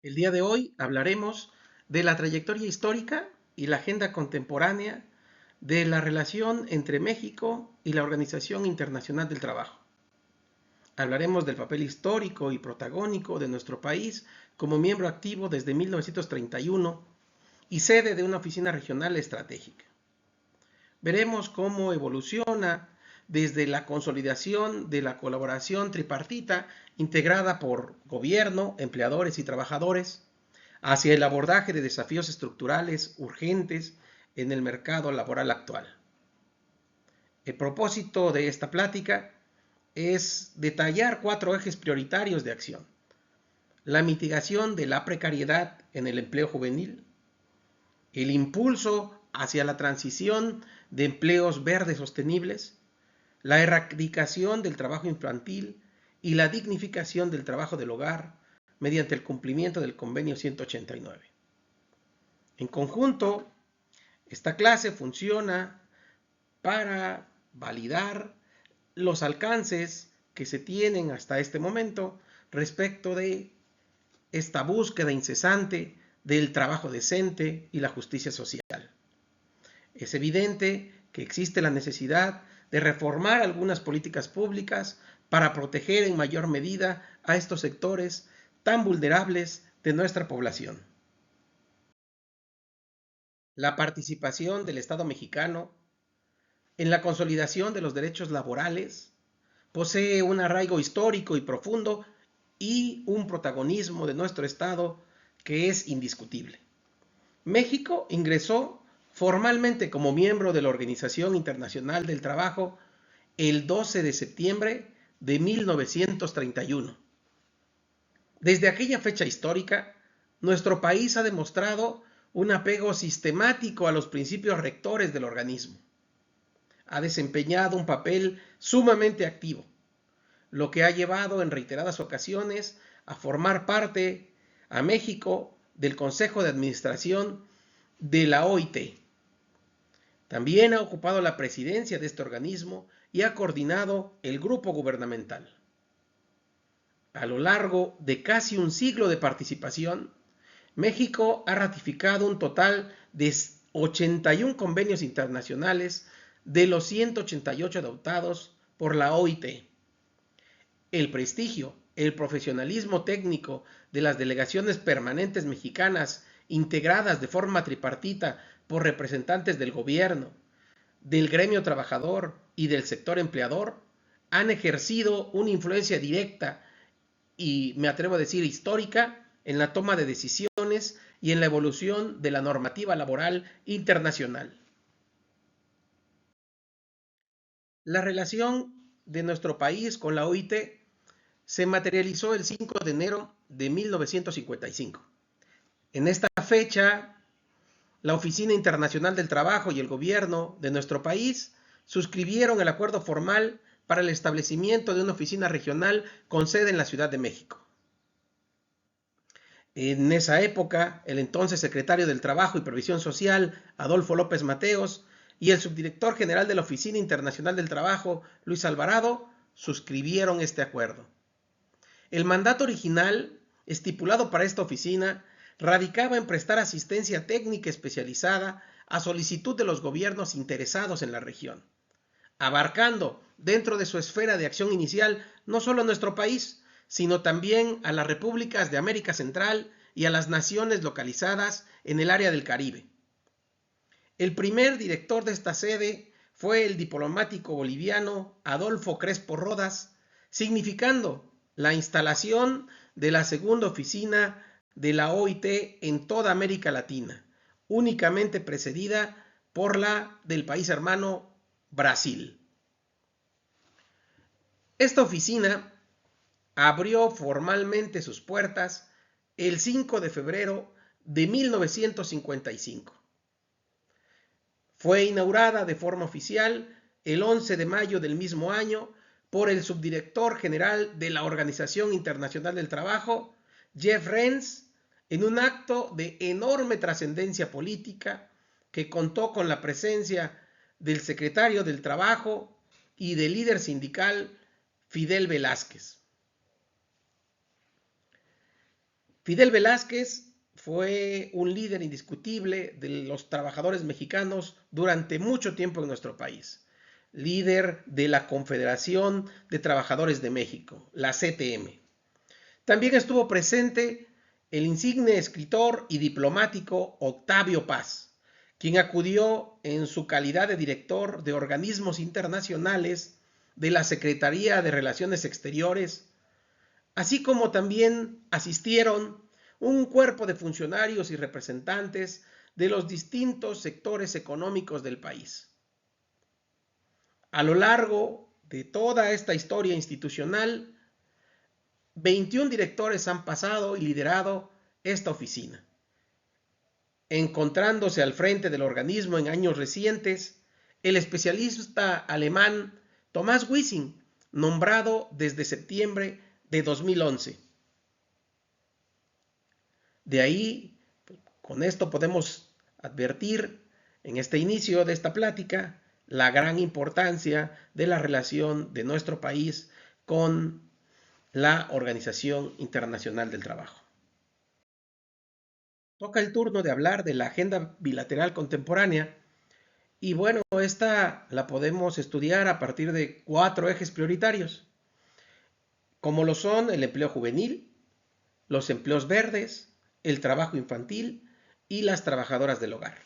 El día de hoy hablaremos de la trayectoria histórica y la agenda contemporánea de la relación entre México y la Organización Internacional del Trabajo. Hablaremos del papel histórico y protagónico de nuestro país como miembro activo desde 1931 y sede de una oficina regional estratégica. Veremos cómo evoluciona desde la consolidación de la colaboración tripartita integrada por gobierno, empleadores y trabajadores, hacia el abordaje de desafíos estructurales urgentes en el mercado laboral actual. El propósito de esta plática es detallar 4 ejes prioritarios de acción: la mitigación de la precariedad en el empleo juvenil, el impulso hacia la transición de empleos verdes sostenibles, la erradicación del trabajo infantil y la dignificación del trabajo del hogar mediante el cumplimiento del Convenio 189. En conjunto, esta clase funciona para validar los alcances que se tienen hasta este momento respecto de esta búsqueda incesante del trabajo decente y la justicia social. Es evidente que existe la necesidad de reformar algunas políticas públicas para proteger en mayor medida a estos sectores tan vulnerables de nuestra población. La participación del Estado mexicano en la consolidación de los derechos laborales posee un arraigo histórico y profundo y un protagonismo de nuestro Estado que es indiscutible. México ingresó formalmente como miembro de la Organización Internacional del Trabajo el 12 de septiembre de 1931. Desde aquella fecha histórica, nuestro país ha demostrado un apego sistemático a los principios rectores del organismo. Ha desempeñado un papel sumamente activo, lo que ha llevado en reiteradas ocasiones a formar parte a México del Consejo de Administración de la OIT. También ha ocupado la presidencia de este organismo y ha coordinado el grupo gubernamental. A lo largo de casi un siglo de participación, México ha ratificado un total de 81 convenios internacionales de los 188 adoptados por la OIT. El prestigio, el profesionalismo técnico de las delegaciones permanentes mexicanas integradas de forma tripartita por representantes del gobierno, del gremio trabajador y del sector empleador han ejercido una influencia directa y, me atrevo a decir, histórica en la toma de decisiones y en la evolución de la normativa laboral internacional. La relación de nuestro país con la OIT se materializó el 5 de enero de 1955. En esta fecha, la Oficina Internacional del Trabajo y el gobierno de nuestro país suscribieron el acuerdo formal para el establecimiento de una oficina regional con sede en la Ciudad de México. En esa época, el entonces secretario del Trabajo y Previsión Social, Adolfo López Mateos, y el subdirector general de la Oficina Internacional del Trabajo, Luis Alvarado, suscribieron este acuerdo. El mandato original, estipulado para esta oficina, radicaba en prestar asistencia técnica especializada a solicitud de los gobiernos interesados en la región, abarcando dentro de su esfera de acción inicial no solo a nuestro país, sino también a las repúblicas de América Central y a las naciones localizadas en el área del Caribe. El primer director de esta sede fue el diplomático boliviano Adolfo Crespo Rodas, significando la instalación de la segunda oficina de la OIT en toda América Latina, únicamente precedida por la del país hermano Brasil. Esta oficina abrió formalmente sus puertas el 5 de febrero de 1955. Fue inaugurada de forma oficial el 11 de mayo del mismo año por el subdirector general de la Organización Internacional del Trabajo, Jeff Renz, en un acto de enorme trascendencia política que contó con la presencia del secretario del Trabajo y del líder sindical Fidel Velázquez. Fidel Velázquez fue un líder indiscutible de los trabajadores mexicanos durante mucho tiempo en nuestro país. Líder de la Confederación de Trabajadores de México, la CTM. También estuvo presente el insigne escritor y diplomático Octavio Paz, quien acudió en su calidad de director de organismos internacionales de la Secretaría de Relaciones Exteriores, así como también asistieron un cuerpo de funcionarios y representantes de los distintos sectores económicos del país. A lo largo de toda esta historia institucional, 21 directores han pasado y liderado esta oficina, encontrándose al frente del organismo en años recientes el especialista alemán Thomas Wissing, nombrado desde septiembre de 2011. De ahí, con esto podemos advertir en este inicio de esta plática la gran importancia de la relación de nuestro país con la Organización Internacional del Trabajo. Toca el turno de hablar de la agenda bilateral contemporánea y bueno, esta la podemos estudiar a partir de 4 ejes prioritarios, como lo son el empleo juvenil, los empleos verdes, el trabajo infantil y las trabajadoras del hogar.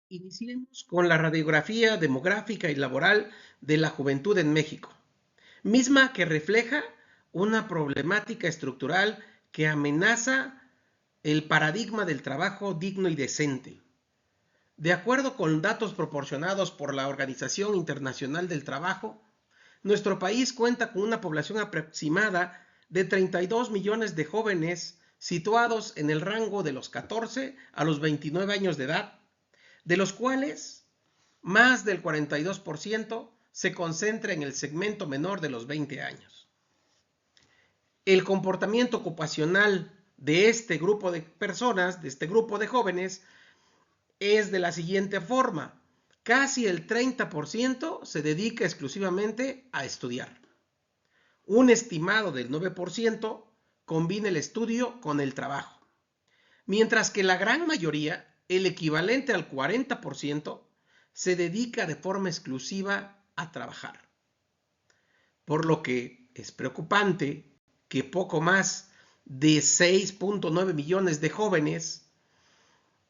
Iniciemos con la radiografía demográfica y laboral de la juventud en México, misma que refleja una problemática estructural que amenaza el paradigma del trabajo digno y decente. De acuerdo con datos proporcionados por la Organización Internacional del Trabajo, nuestro país cuenta con una población aproximada de 32 millones de jóvenes situados en el rango de los 14 a los 29 años de edad, de los cuales más del 42% se concentra en el segmento menor de los 20 años. El comportamiento ocupacional de este grupo de personas, de este grupo de jóvenes, es de la siguiente forma. Casi el 30% se dedica exclusivamente a estudiar. Un estimado del 9% combina el estudio con el trabajo. Mientras que la gran mayoría, el equivalente al 40%, se dedica de forma exclusiva a trabajar. Por lo que es preocupante que poco más de 6.9 millones de jóvenes,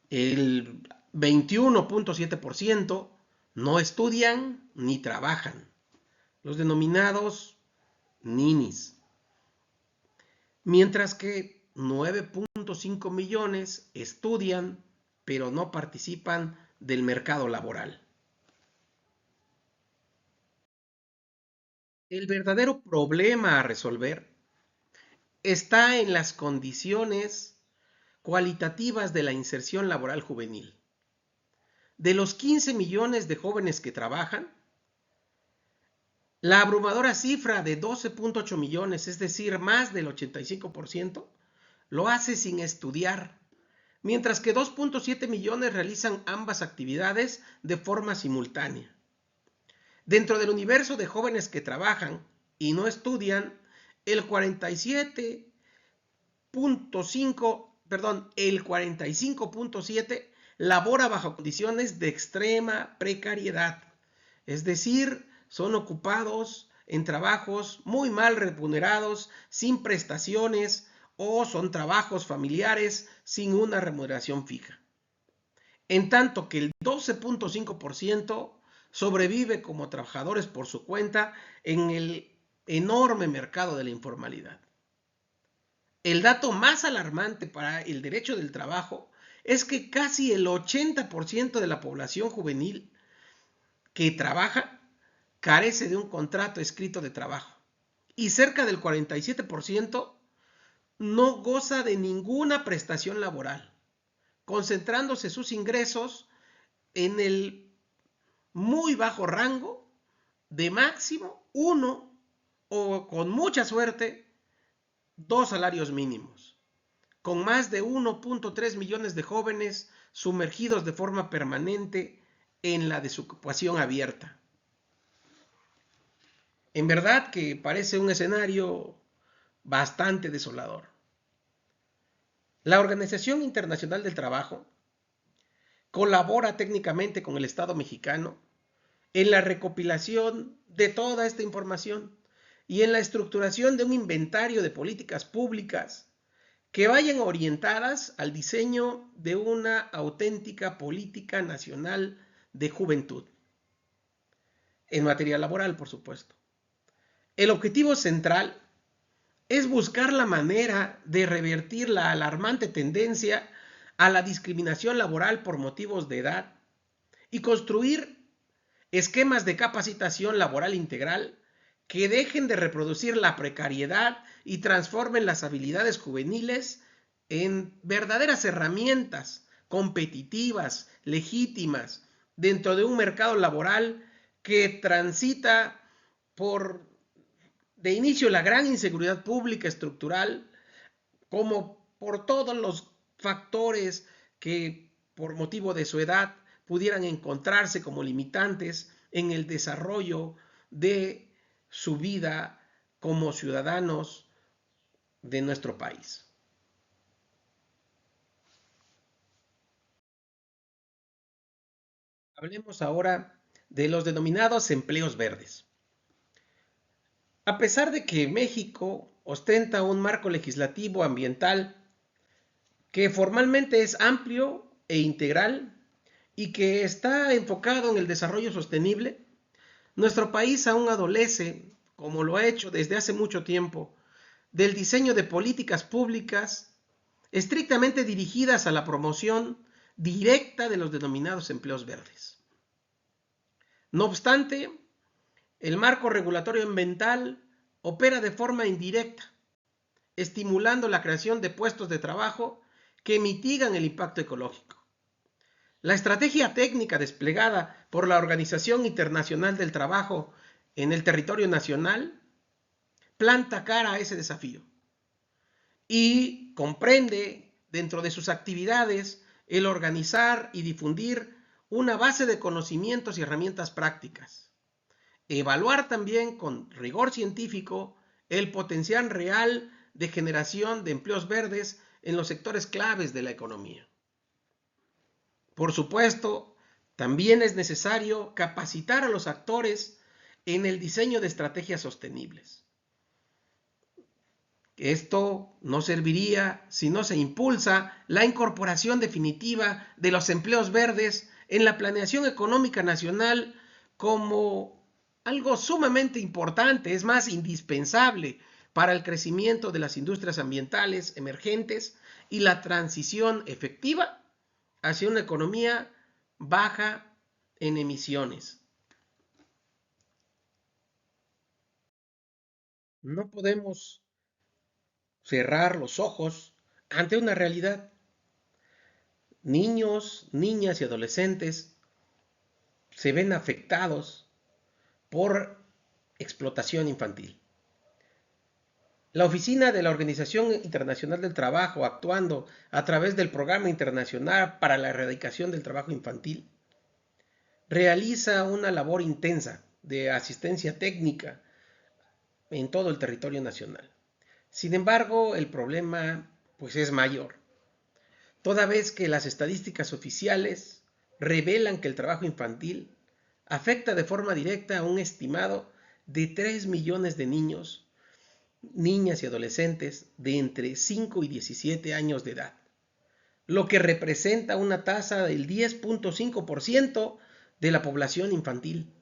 el 21.7%, no estudian ni trabajan, los denominados ninis. Mientras que 9.5 millones estudian, pero no participan del mercado laboral. El verdadero problema a resolver está en las condiciones cualitativas de la inserción laboral juvenil. De los 15 millones de jóvenes que trabajan, la abrumadora cifra de 12.8 millones, es decir, más del 85%, lo hace sin estudiar, mientras que 2.7 millones realizan ambas actividades de forma simultánea. Dentro del universo de jóvenes que trabajan y no estudian, el 45.7 labora bajo condiciones de extrema precariedad, es decir, son ocupados en trabajos muy mal remunerados, sin prestaciones, o son trabajos familiares sin una remuneración fija. En tanto que el 12.5% sobrevive como trabajadores por su cuenta en el enorme mercado de la informalidad. El dato más alarmante para el derecho del trabajo es que casi el 80% de la población juvenil que trabaja carece de un contrato escrito de trabajo y cerca del 47% no goza de ninguna prestación laboral, concentrándose sus ingresos en el muy bajo rango de máximo 1 o con mucha suerte 2 salarios mínimos, con más de 1.3 millones de jóvenes sumergidos de forma permanente en la desocupación abierta. En verdad que parece un escenario bastante desolador. La Organización Internacional del Trabajo colabora técnicamente con el Estado mexicano en la recopilación de toda esta información y en la estructuración de un inventario de políticas públicas que vayan orientadas al diseño de una auténtica política nacional de juventud, en materia laboral, por supuesto. El objetivo central es buscar la manera de revertir la alarmante tendencia a la discriminación laboral por motivos de edad y construir esquemas de capacitación laboral integral que dejen de reproducir la precariedad y transformen las habilidades juveniles en verdaderas herramientas competitivas, legítimas, dentro de un mercado laboral que transita por, de inicio, la gran inseguridad pública estructural, como por todos los factores que por motivo de su edad pudieran encontrarse como limitantes en el desarrollo de su vida como ciudadanos de nuestro país. Hablemos ahora de los denominados empleos verdes. A pesar de que México ostenta un marco legislativo ambiental que formalmente es amplio e integral y que está enfocado en el desarrollo sostenible, nuestro país aún adolece, como lo ha hecho desde hace mucho tiempo, del diseño de políticas públicas estrictamente dirigidas a la promoción directa de los denominados empleos verdes. No obstante, el marco regulatorio ambiental opera de forma indirecta, estimulando la creación de puestos de trabajo que mitigan el impacto ecológico. La estrategia técnica desplegada por la Organización Internacional del Trabajo en el territorio nacional planta cara a ese desafío y comprende dentro de sus actividades el organizar y difundir una base de conocimientos y herramientas prácticas. Evaluar también con rigor científico el potencial real de generación de empleos verdes en los sectores claves de la economía. Por supuesto, también es necesario capacitar a los actores en el diseño de estrategias sostenibles. Esto no serviría si no se impulsa la incorporación definitiva de los empleos verdes en la planeación económica nacional como algo sumamente importante, es más, indispensable para el crecimiento de las industrias ambientales emergentes y la transición efectiva hacia una economía baja en emisiones. No podemos cerrar los ojos ante una realidad. Niños, niñas y adolescentes se ven afectados por explotación infantil. La oficina de la Organización Internacional del Trabajo, actuando a través del Programa Internacional para la Erradicación del Trabajo Infantil, realiza una labor intensa de asistencia técnica en todo el territorio nacional. Sin embargo, el problema pues es mayor, toda vez que las estadísticas oficiales revelan que el trabajo infantil afecta de forma directa a un estimado de 3 millones de niños, niñas y adolescentes de entre 5 y 17 años de edad, lo que representa una tasa del 10.5% de la población infantil,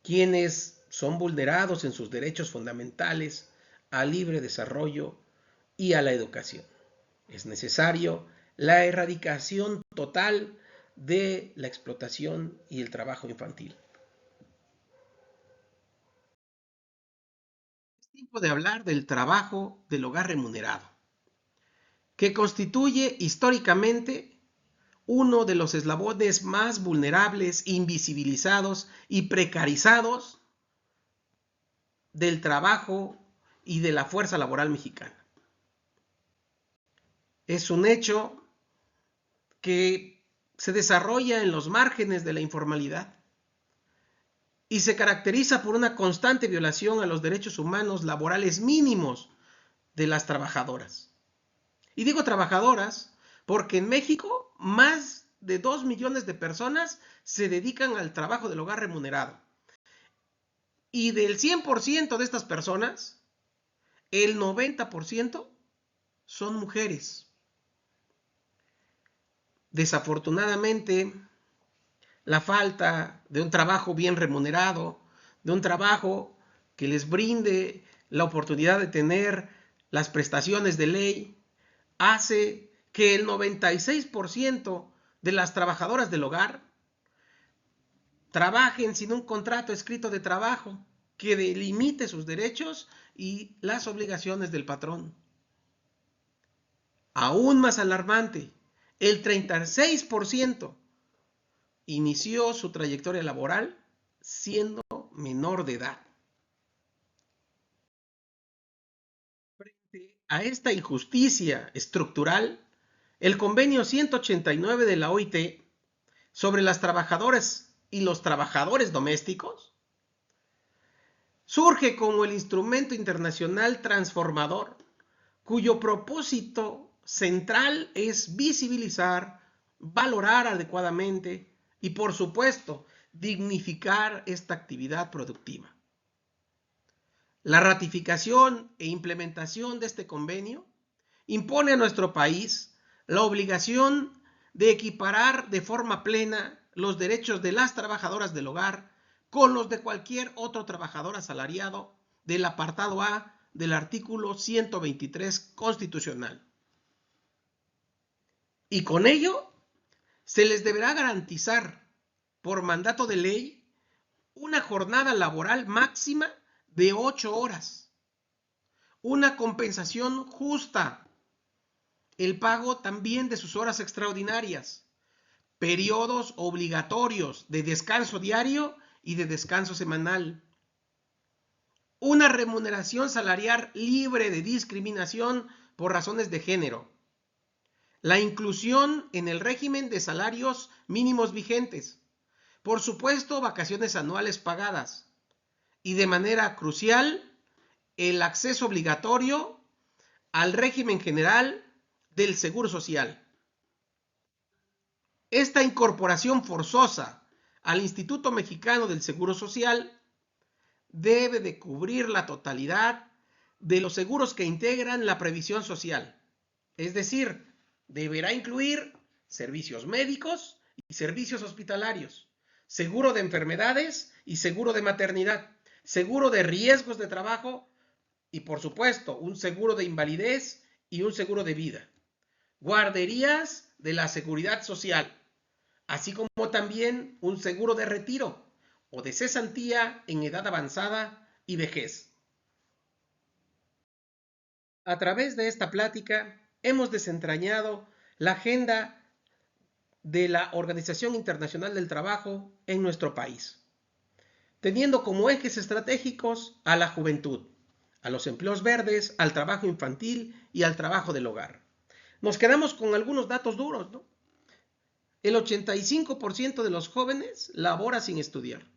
quienes son vulnerados en sus derechos fundamentales al libre desarrollo y a la educación. Es necesario la erradicación total de la explotación y el trabajo infantil. Es tiempo de hablar del trabajo del hogar remunerado, que constituye históricamente uno de los eslabones más vulnerables, invisibilizados y precarizados del trabajo y de la fuerza laboral mexicana. Es un hecho que se desarrolla en los márgenes de la informalidad y se caracteriza por una constante violación a los derechos humanos laborales mínimos de las trabajadoras. Y digo trabajadoras porque en México más de 2 millones de personas se dedican al trabajo del hogar remunerado. Y del 100% de estas personas, el 90% son mujeres. Desafortunadamente, la falta de un trabajo bien remunerado, de un trabajo que les brinde la oportunidad de tener las prestaciones de ley, hace que el 96% de las trabajadoras del hogar trabajen sin un contrato escrito de trabajo que delimite sus derechos y las obligaciones del patrón. Aún más alarmante, el 36% inició su trayectoria laboral siendo menor de edad. Frente a esta injusticia estructural, el convenio 189 de la OIT sobre las trabajadoras y los trabajadores domésticos surge como el instrumento internacional transformador, cuyo propósito central es visibilizar, valorar adecuadamente y, por supuesto, dignificar esta actividad productiva. La ratificación e implementación de este convenio impone a nuestro país la obligación de equiparar de forma plena los derechos de las trabajadoras del hogar con los de cualquier otro trabajador asalariado del apartado A del artículo 123 constitucional. Y con ello se les deberá garantizar por mandato de ley una jornada laboral máxima de 8 horas, una compensación justa, el pago también de sus horas extraordinarias, periodos obligatorios de descanso diario y de descanso semanal, una remuneración salarial libre de discriminación por razones de género, la inclusión en el régimen de salarios mínimos vigentes, por supuesto, vacaciones anuales pagadas y, de manera crucial, el acceso obligatorio al régimen general del Seguro Social. Esta incorporación forzosa al Instituto Mexicano del Seguro Social debe de cubrir la totalidad de los seguros que integran la previsión social, es decir, deberá incluir servicios médicos y servicios hospitalarios, seguro de enfermedades y seguro de maternidad, seguro de riesgos de trabajo y, por supuesto, un seguro de invalidez y un seguro de vida, guarderías de la seguridad social, así como también un seguro de retiro o de cesantía en edad avanzada y vejez. A través de esta plática hemos desentrañado la agenda de la Organización Internacional del Trabajo en nuestro país, teniendo como ejes estratégicos a la juventud, a los empleos verdes, al trabajo infantil y al trabajo del hogar. Nos quedamos con algunos datos duros, ¿no? El 85% de los jóvenes labora sin estudiar.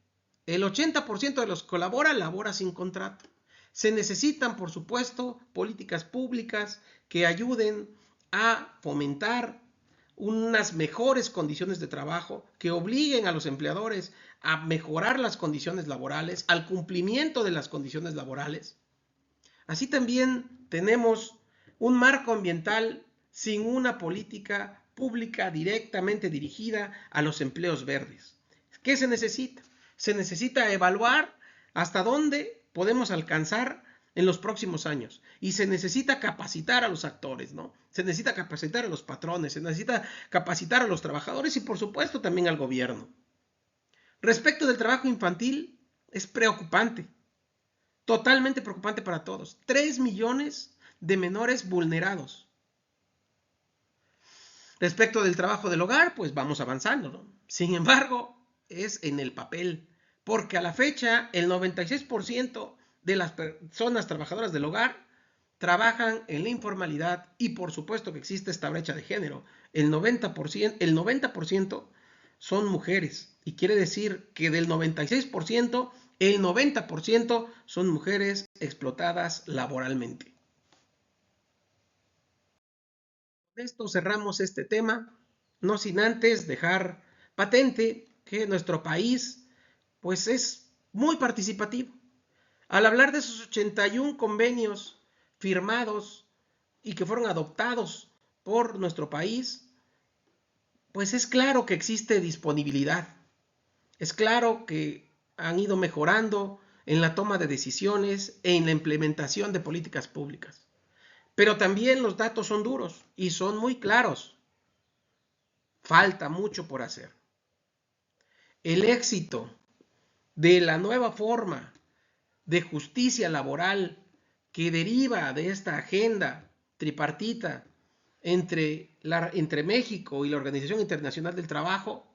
El 80% de los que labora sin contrato. Se necesitan, por supuesto, políticas públicas que ayuden a fomentar unas mejores condiciones de trabajo, que obliguen a los empleadores a mejorar las condiciones laborales, al cumplimiento de las condiciones laborales. Así también tenemos un marco ambiental sin una política pública directamente dirigida a los empleos verdes. ¿Qué se necesita? Se necesita evaluar hasta dónde podemos alcanzar en los próximos años y se necesita capacitar a los actores, ¿no? Se necesita capacitar a los patrones, se necesita capacitar a los trabajadores y, por supuesto, también al gobierno. Respecto del trabajo infantil, es preocupante, totalmente preocupante para todos. 3 millones de menores vulnerados. Respecto del trabajo del hogar, pues vamos avanzando, ¿no? Sin embargo, es en el papel, porque a la fecha el 96% de las personas trabajadoras del hogar trabajan en la informalidad y por supuesto que existe esta brecha de género. El 90% son mujeres. Y quiere decir que del 96%, el 90% son mujeres explotadas laboralmente. Con esto cerramos este tema, no sin antes dejar patente que nuestro país pues es muy participativo. Al hablar de esos 81 convenios firmados y que fueron adoptados por nuestro país, pues es claro que existe disponibilidad. Es claro que han ido mejorando en la toma de decisiones e en la implementación de políticas públicas. Pero también los datos son duros y son muy claros. Falta mucho por hacer. El éxito de la nueva forma de justicia laboral que deriva de esta agenda tripartita entre México y la Organización Internacional del Trabajo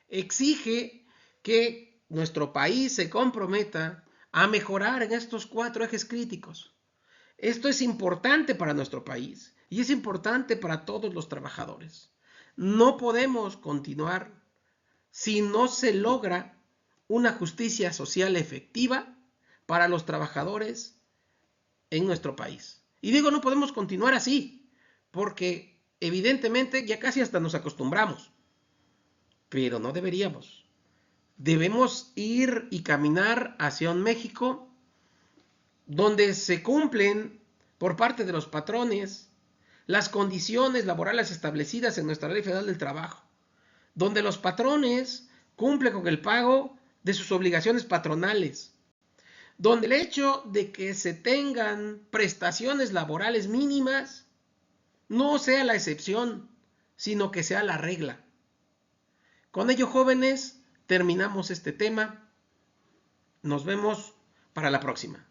exige que nuestro país se comprometa a mejorar en estos 4 ejes críticos. Esto es importante para nuestro país y es importante para todos los trabajadores. No podemos continuar si no se logra una justicia social efectiva para los trabajadores en nuestro país. Y digo, no podemos continuar así, porque evidentemente ya casi hasta nos acostumbramos, pero no deberíamos. Debemos ir y caminar hacia un México donde se cumplen por parte de los patrones las condiciones laborales establecidas en nuestra Ley Federal del Trabajo, donde los patrones cumplen con el pago de sus obligaciones patronales, donde el hecho de que se tengan prestaciones laborales mínimas no sea la excepción, sino que sea la regla. Con ello, jóvenes, terminamos este tema. Nos vemos para la próxima.